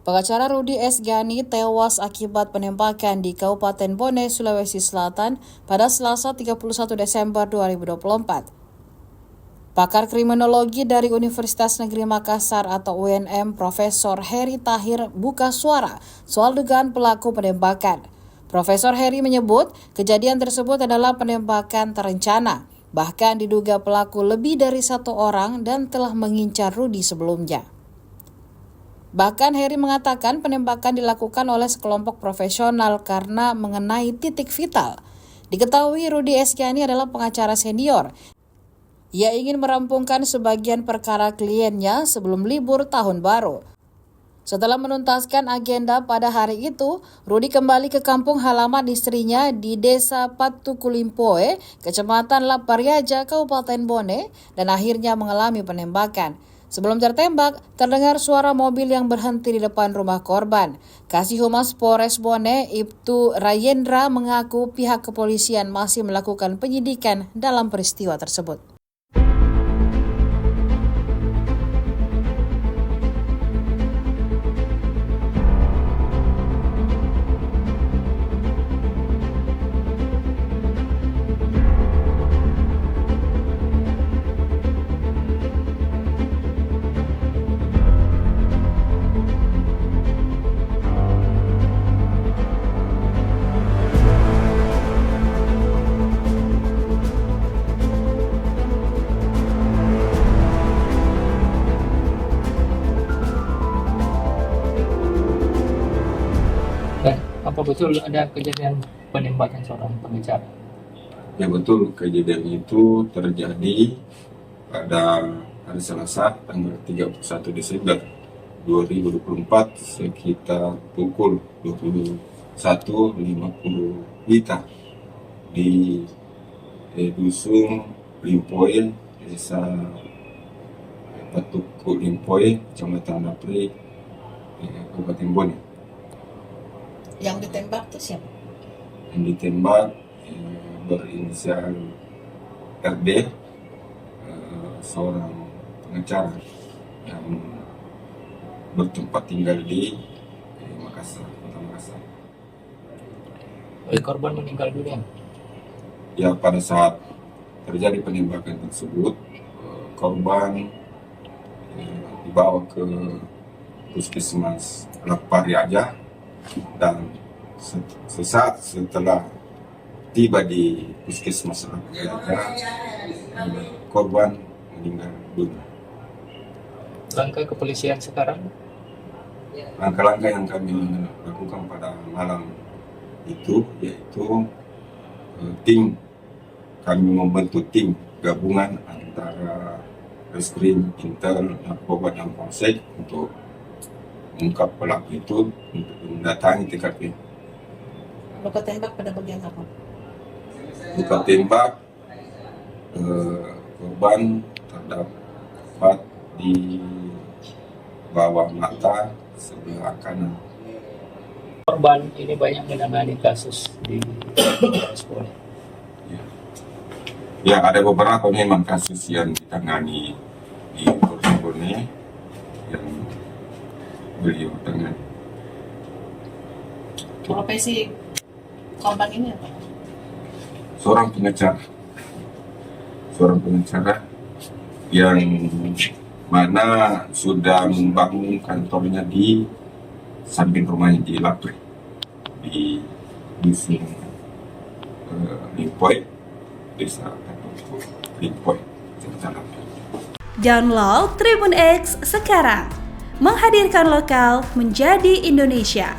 Pengacara Rudy Esgiani tewas akibat penembakan di Kabupaten Bone, Sulawesi Selatan pada Selasa 31 Desember 2024. Pakar kriminologi dari Universitas Negeri Makassar atau UNM, Profesor Heri Tahir buka suara soal dugaan pelaku penembakan. Profesor Heri menyebut kejadian tersebut adalah penembakan terencana. Bahkan diduga pelaku lebih dari satu orang dan telah mengincar Rudy sebelumnya. Bahkan Heri mengatakan penembakan dilakukan oleh sekelompok profesional karena mengenai titik vital. Diketahui Rudy Esgiani adalah pengacara senior. Ia ingin merampungkan sebagian perkara kliennya sebelum libur tahun baru. Setelah menuntaskan agenda pada hari itu, Rudy kembali ke kampung halaman istrinya di Desa Patukulimpoe, Kecamatan Lapariaja, Kabupaten Bone, dan akhirnya mengalami penembakan. Sebelum tertembak, terdengar suara mobil yang berhenti di depan rumah korban. Kasih Humas Polres Bone, Ibtu Rayendra, mengaku pihak kepolisian masih melakukan penyidikan dalam peristiwa tersebut. Dan apa betul ada kejadian penembakan seorang pengacara? Ya betul, kejadian itu terjadi pada hari Selasa tanggal 31 Desember 2024 sekitar pukul 21.50 WITA di Dusun Limpoe, Desa Patukulimpoe, Kecamatan Lapri, Kabupaten Bone. Yang ditembak itu siapa? Yang ditembak berinisial RD, seorang pengacara yang bertempat tinggal di Makassar, Kota Makassar. Korban meninggal dunia. Ya, pada saat terjadi penembakan tersebut, korban dibawa ke Puskesmas Lapariaja, dan sesaat setelah tiba di Puskesmas Lapariaja, korban meninggal dunia. Langkah kepolisian sekarang? Langkah-langkah yang kami lakukan pada malam itu yaitu kami membentuk tim gabungan antara Reskrim, Intel, Narkoba, dan Polsek untuk mengungkap pelaku itu untuk mendatangi TKP. Luka tembak pada bagian apa? Luka tembak korban terdapat di bawah mata sebelah kanan. Korban ini banyak menangani kasus di Polres Bone. Ya, ada beberapa memang kasus yang ditangani di Polres Bone yang beliau tangani. Profesi korban ini apa? Seorang pengacara yang mana sudah membangun kantornya di samping rumahnya di Lapri, di Dusun Limpoe, Desa Limpoe, Kecamatan Lapri. Download Tribun X sekarang, menghadirkan lokal menjadi Indonesia.